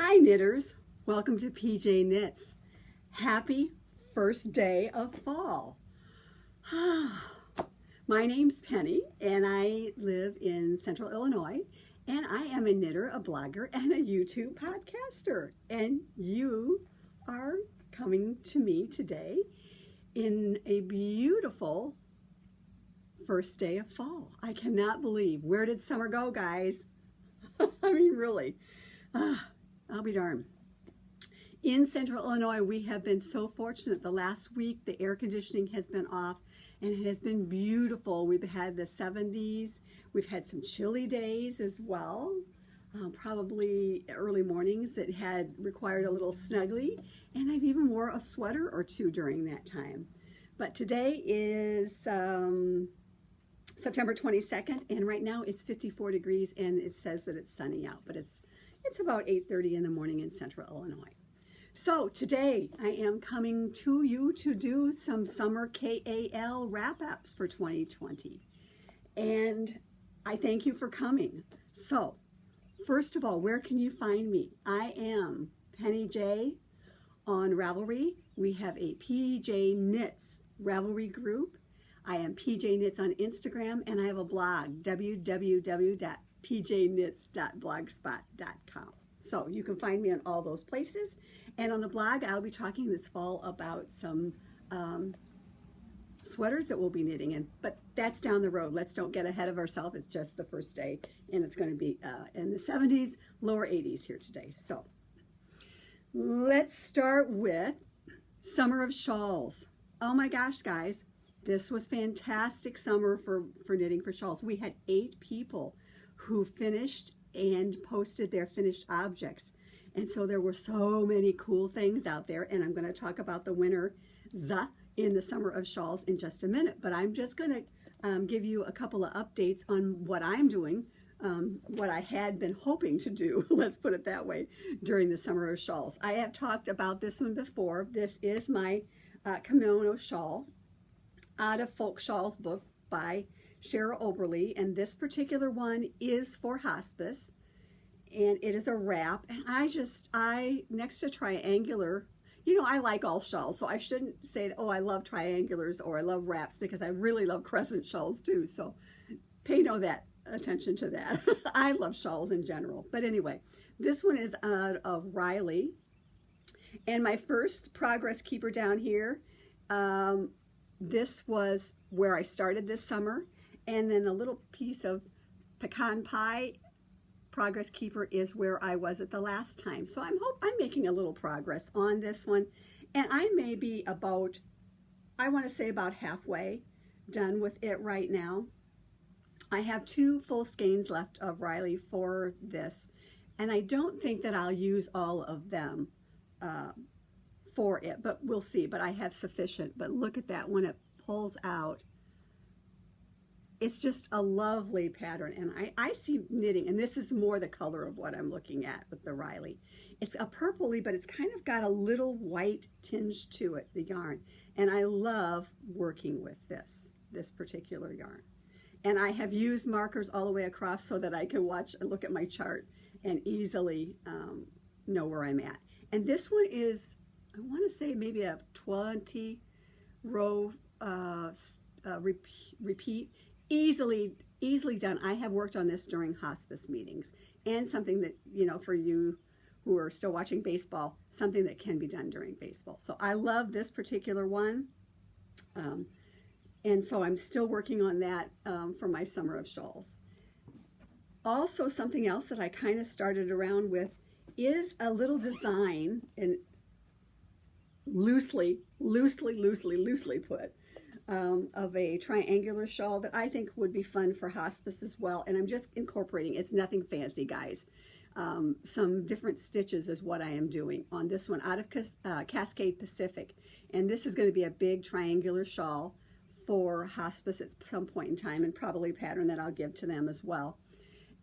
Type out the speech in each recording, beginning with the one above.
Hi knitters, welcome to PJ Knits. Happy first day of fall. My name's Penny and I live in Central Illinois, and I am a knitter, a blogger, and a YouTube podcaster. And you are coming to me today in a beautiful first day of fall. I cannot believe, where did summer go, guys? I mean, really. I'll be darned. In Central Illinois, we have been so fortunate. The last week, the air conditioning has been off, and it has been beautiful. We've had the 70s. We've had some chilly days as well, probably early mornings that had required a little snuggly, and I've even wore a sweater or two during that time. But today is September 22nd, and right now it's 54 degrees, and it says that it's sunny out, but it's about 8:30 in the morning in Central Illinois. So today I am coming to you to do some summer KAL wrap-ups for 2020. And I thank you for coming. So first of all, where can you find me? I am Penny J on Ravelry. We have a PJ Knits Ravelry group. I am PJ Knits on Instagram, and I have a blog, www.pjknits.blogspot.com. So you can find me on all those places. And on the blog, I'll be talking this fall about some sweaters that we'll be knitting in. But that's down the road. Let's don't get ahead of ourselves. It's just the first day, and it's going to be in the 70s, lower 80s here today. So let's start with Summer of Shawls. Oh my gosh, guys. This was fantastic summer for knitting for shawls. We had 8 people who finished and posted their finished objects. And so there were so many cool things out there. And I'm going to talk about the winners in the Summer of Shawls in just a minute. But I'm just going to give you a couple of updates on what I'm doing, what I had been hoping to do, let's put it that way, during the Summer of Shawls. I have talked about this one before. This is my kimono shawl out of Folk Shawls book by Cheryl Oberly, and this particular one is for hospice, and it is a wrap. And I next to triangular, you know, I like all shawls, so I shouldn't say, oh, I love triangulars or I love wraps, because I really love crescent shawls too, so pay no attention to that. I love shawls in general. But anyway, this one is out of Riley, and my first progress keeper down here, this was where I started this summer, and then a little piece of pecan pie progress keeper is where I was at the last time. So I'm making a little progress on this one, and I may be about, I want to say about halfway done with it right now. I have 2 full skeins left of Riley for this, and I don't think that I'll use all of them for it, but we'll see. But I have sufficient. But look at that when it pulls out. It's just a lovely pattern, and I see knitting, and this is more the color of what I'm looking at with the Riley. It's a purpley, but it's kind of got a little white tinge to it, the yarn, and I love working with this particular yarn. And I have used markers all the way across so that I can watch and look at my chart and easily know where I'm at. And this one is, I want to say maybe a 20 row repeat, easily done. I have worked on this during hospice meetings, and something that, you know, for you who are still watching baseball, something that can be done during baseball. So I love this particular one, and so I'm still working on that for my Summer of Shawls. Also, something else that I kind of started around with is a little design, and loosely put, of a triangular shawl that I think would be fun for hospice as well. And I'm just incorporating, it's nothing fancy, guys. Some different stitches is what I am doing on this one out of Cascade Pacific. And this is going to be a big triangular shawl for hospice at some point in time, and probably a pattern that I'll give to them as well.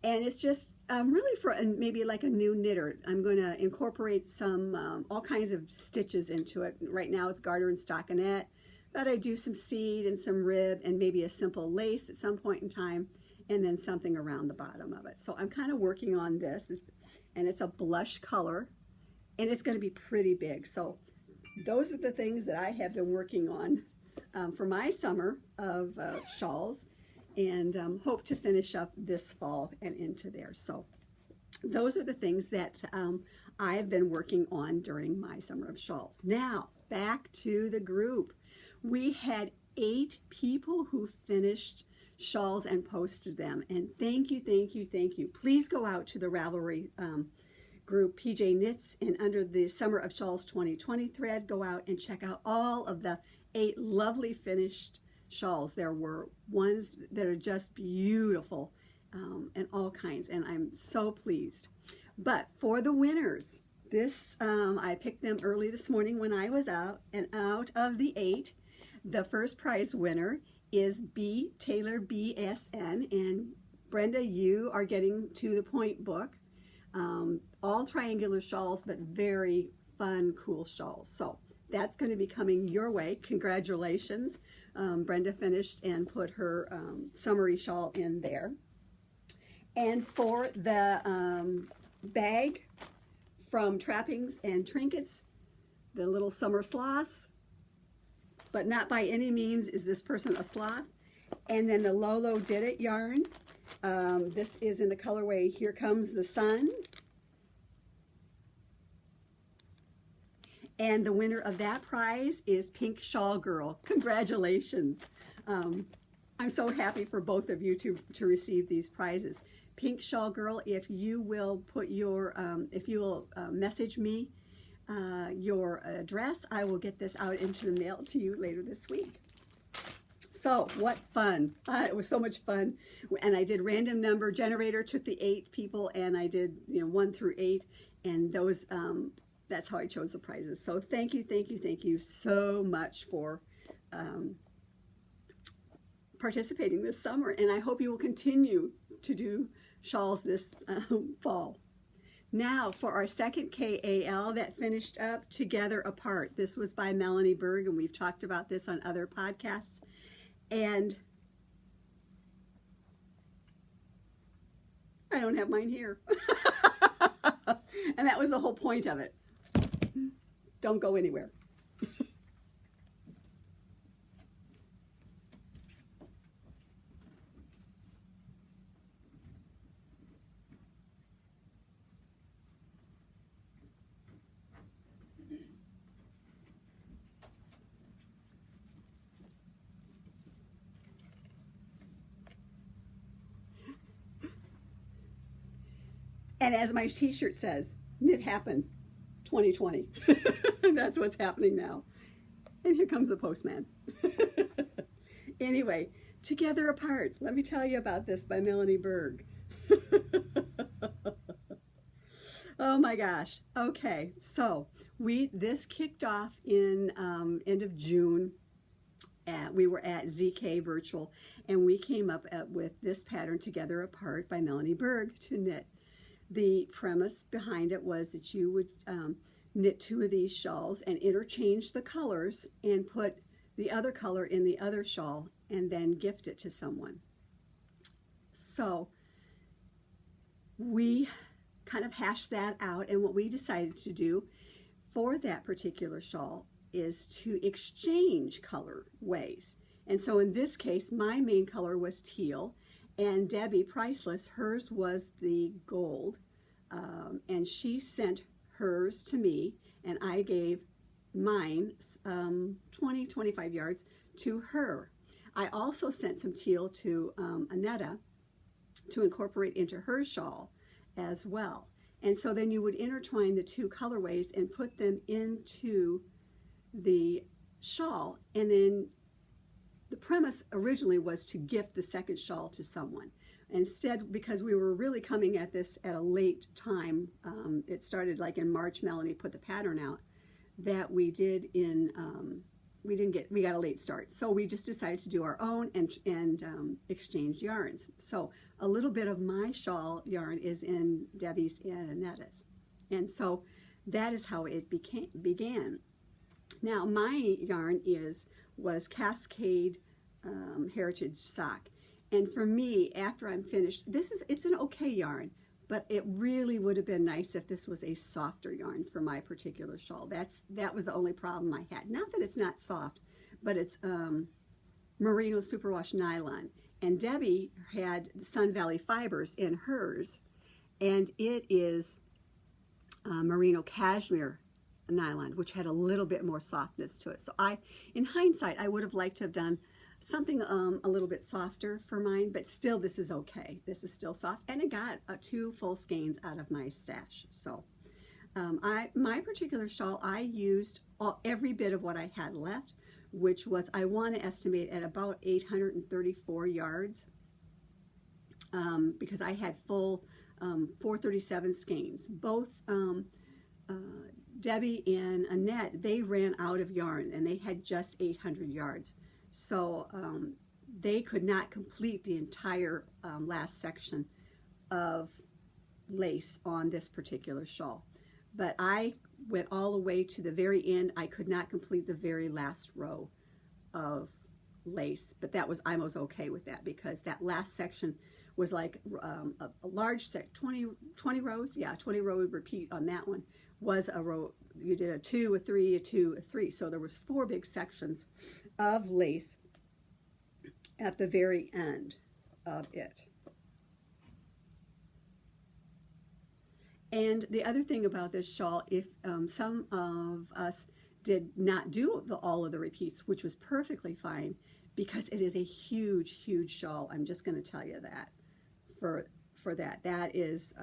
And it's just really for maybe like a new knitter. I'm going to incorporate some all kinds of stitches into it. Right now it's garter and stockinette, but I do some seed and some rib and maybe a simple lace at some point in time, and then something around the bottom of it. So I'm kind of working on this, and it's a blush color, and it's going to be pretty big. So those are the things that I have been working on for my summer of shawls, and hope to finish up this fall and into there. So those are the things that I've been working on during my summer of shawls. Now, back to the group. We had 8 people who finished shawls and posted them. And thank you, thank you, thank you. Please go out to the Ravelry group, PJ Knits, and under the Summer of Shawls 2020 thread, go out and check out all of the 8 lovely finished shawls. There were ones that are just beautiful, and all kinds, and I'm so pleased. But for the winners, I picked them early this morning when I was out, and out of the 8, the first prize winner is B. Taylor BSN, and Brenda, you are getting To the Point book. All triangular shawls, but very fun, cool shawls. So that's going to be coming your way. Congratulations. Brenda finished and put her summery shawl in there. And for the bag from Trappings and Trinkets, the little summer sloths, but not by any means is this person a sloth. And then the Lolo Did It yarn. This is in the colorway Here Comes the Sun. And the winner of that prize is Pink Shawl Girl. Congratulations. I'm so happy for both of you to receive these prizes. Pink Shawl Girl, if you will put your, message me your address, I will get this out into the mail to you later this week. So what fun. It was so much fun. And I did random number generator, took the 8 people, and I did 1 through 8, and those that's how I chose the prizes. So thank you, thank you, thank you so much for participating this summer, and I hope you will continue to do shawls this fall. Now for our second KAL that finished up, Together Apart. This was by Melanie Berg, and we've talked about this on other podcasts. And I don't have mine here. And that was the whole point of it. Don't go anywhere. And as my t-shirt says, knit happens 2020. That's what's happening now. And here comes the postman. Anyway, Together Apart. Let me tell you about this by Melanie Berg. Oh my gosh. Okay, so this kicked off in end of June. We were at ZK Virtual, and we came up with this pattern, Together Apart by Melanie Berg, to knit. The premise behind it was that you would knit 2 of these shawls and interchange the colors and put the other color in the other shawl and then gift it to someone. So we kind of hashed that out, and what we decided to do for that particular shawl is to exchange color ways. And so in this case, my main color was teal, and Debbie Priceless, hers was the gold, and she sent hers to me, and I gave mine 20-25 yards to her. I also sent some teal to Annetta to incorporate into her shawl as well. And so then you would intertwine the 2 colorways and put them into the shawl, and then the premise originally was to gift the second shawl to someone. Instead, because we were really coming at this at a late time, it started like in March, Melanie put the pattern out, that we did in, we got a late start. So we just decided to do our own and exchange yarns. So a little bit of my shawl yarn is in Debbie's and Annetta's. And so that is how it began. Now my yarn was Cascade Heritage Sock. And for me, after I'm finished, it's an okay yarn, but it really would have been nice if this was a softer yarn for my particular shawl. That was the only problem I had. Not that it's not soft, but it's merino superwash nylon. And Debbie had Sun Valley Fibers in hers, and it is merino cashmere nylon, which had a little bit more softness to it. So in hindsight, I would have liked to have done something a little bit softer for mine, but still this is okay. This is still soft, and I got 2 full skeins out of my stash. So my particular shawl, I used every bit of what I had left, which was, I want to estimate at about 834 yards, because I had full 437 skeins. Both Debbie and Annette, they ran out of yarn and they had just 800 yards. So they could not complete the entire last section of lace on this particular shawl. But I went all the way to the very end. I could not complete the very last row of lace, but I was okay with that, because that last section was like a large set, 20 rows. Yeah, 20 row repeat on that one was a row. You did a 2, a 3, a 2, a 3. So there was 4 big sections of lace at the very end of it. And the other thing about this shawl, if some of us did not do all of the repeats, which was perfectly fine, because it is a huge, huge shawl. I'm just going to tell you that for that. That is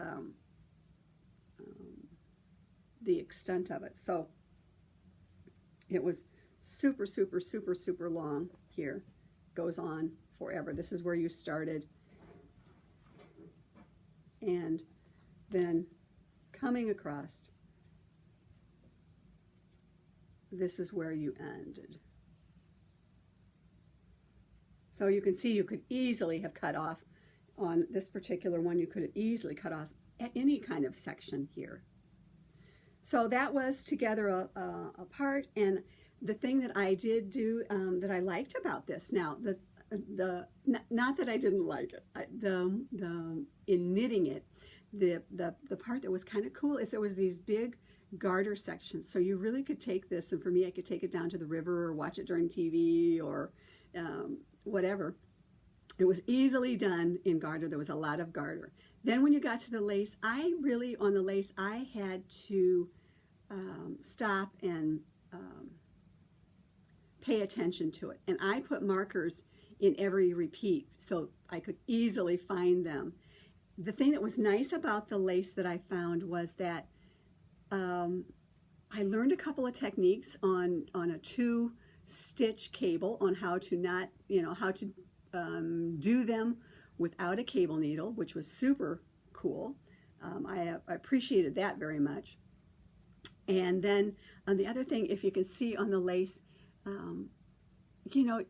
the extent of it. So it was super, super, super, super long here. Goes on forever. This is where you started. And then coming across, this is where you ended. So you can see you could easily have cut off on this particular one. You could have easily cut off at any kind of section here. So that was together apart. And the thing that I did do that I liked about this, now not that I didn't like it, in knitting it, the part that was kind of cool is there was these big garter sections. So you really could take this, and for me, I could take it down to the river or watch it during TV or whatever. It was easily done in garter. There was a lot of garter. Then when you got to the lace, on the lace, I had to stop and pay attention to it. And I put markers in every repeat so I could easily find them. The thing that was nice about the lace that I found was that I learned a couple of techniques on a 2-stitch cable on how to do them without a cable needle, which was super cool. I appreciated that very much. And then the other thing, if you can see on the lace,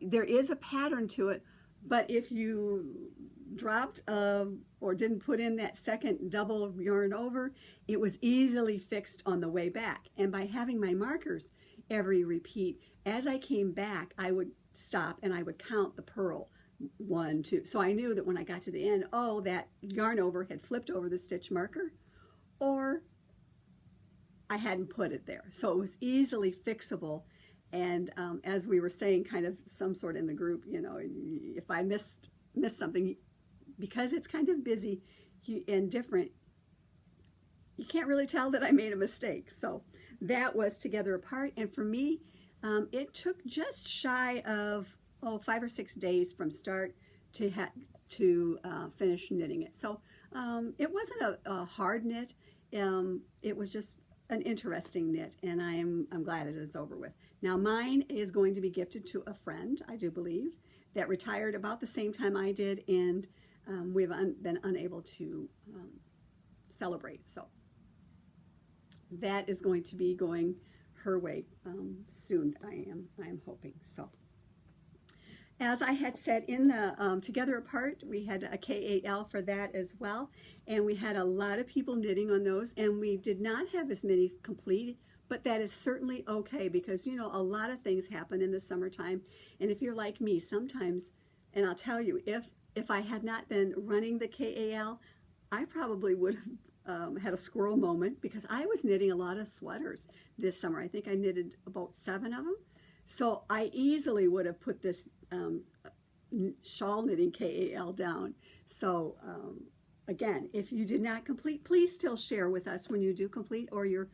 there is a pattern to it, but if you dropped or didn't put in that second double yarn over, it was easily fixed on the way back. And by having my markers every repeat, as I came back, I would stop and I would count the purl, 1, 2. So I knew that when I got to the end, oh, that yarn over had flipped over the stitch marker, or I hadn't put it there. So it was easily fixable. And as we were saying, kind of some sort in the group, if I missed something, because it's kind of busy and different, you can't really tell that I made a mistake. So that was together apart. And for me, it took just shy of 5 or 6 days from start to finish knitting it. So it wasn't a hard knit. It was just an interesting knit, and I'm glad it is over with. Now mine is going to be gifted to a friend, I do believe, that retired about the same time I did, and we've been unable to celebrate. So that is going to be going her way soon, I am hoping. So as I had said in the Together Apart, we had a KAL for that as well, and we had a lot of people knitting on those, and we did not have as many complete, but that is certainly okay, because a lot of things happen in the summertime, and if you're like me, sometimes, and I'll tell you, if I had not been running the KAL, I probably would have had a squirrel moment because I was knitting a lot of sweaters this summer. I think I knitted about 7 of them. So I easily would have put this shawl knitting KAL down. So again, if you did not complete, please still share with us when you do complete or your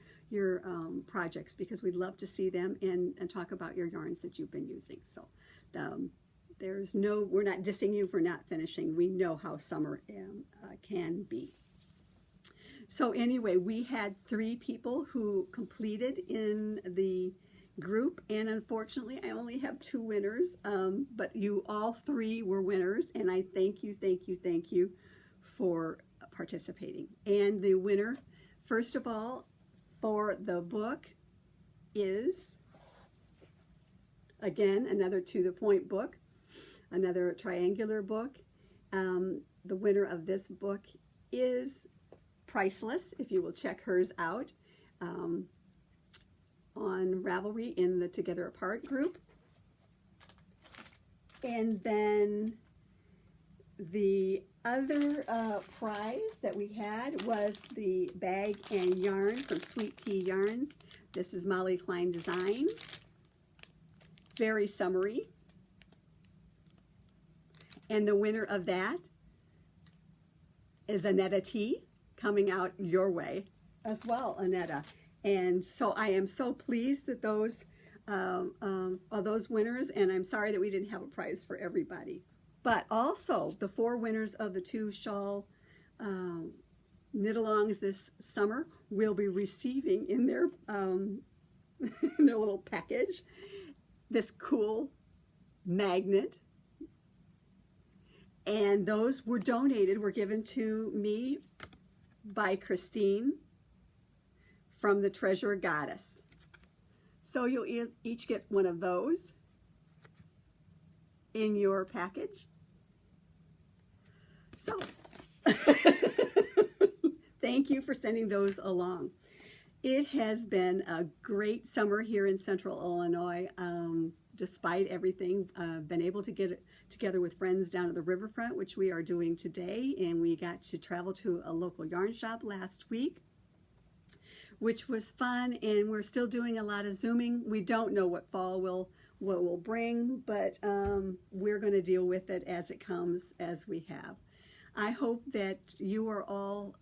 projects, because we'd love to see them and talk about your yarns that you've been using. So we're not dissing you for not finishing. We know how summer can be. So anyway, we had 3 people who completed in the group, and unfortunately I only have 2 winners, but you all 3 were winners, and I thank you for participating. And the winner, first of all, for the book is, again, another To the Point book, another triangular book. The winner of this book is Priceless, if you will check hers out on Ravelry in the Together Apart group. And then the other prize that we had was the bag and yarn from Sweet Tea Yarns. This is Molly Klein design. Very summery. And the winner of that is Annetta T, coming out your way as well, Annetta. And so I am so pleased that those are those winners, and I'm sorry that we didn't have a prize for everybody. But also the 4 winners of the 2 shawl knit-alongs this summer will be receiving in their in their little package this cool magnet. And those were given to me by Christine from the Treasure Goddess. So you'll each get one of those in your package. So thank you for sending those along. It has been a great summer here in Central Illinois. Despite everything, I've been able to get together with friends down at the riverfront, which we are doing today, and we got to travel to a local yarn shop last week, which was fun, and we're still doing a lot of Zooming. We don't know what fall will bring, but we're going to deal with it as it comes, as we have. I hope that you are all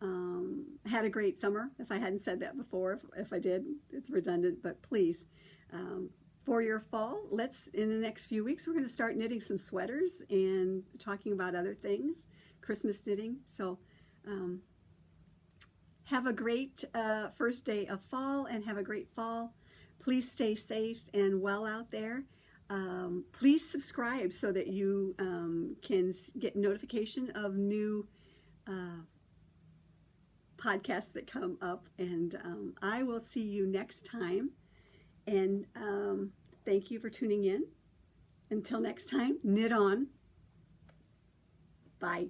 had a great summer. If I hadn't said that before, if I did, it's redundant, but please, for your fall, in the next few weeks, we're going to start knitting some sweaters and talking about other things, Christmas knitting. So have a great first day of fall, and have a great fall. Please stay safe and well out there. Please subscribe so that you can get notification of new podcasts that come up. And I will see you next time. And thank you for tuning in. Until next time, knit on. Bye.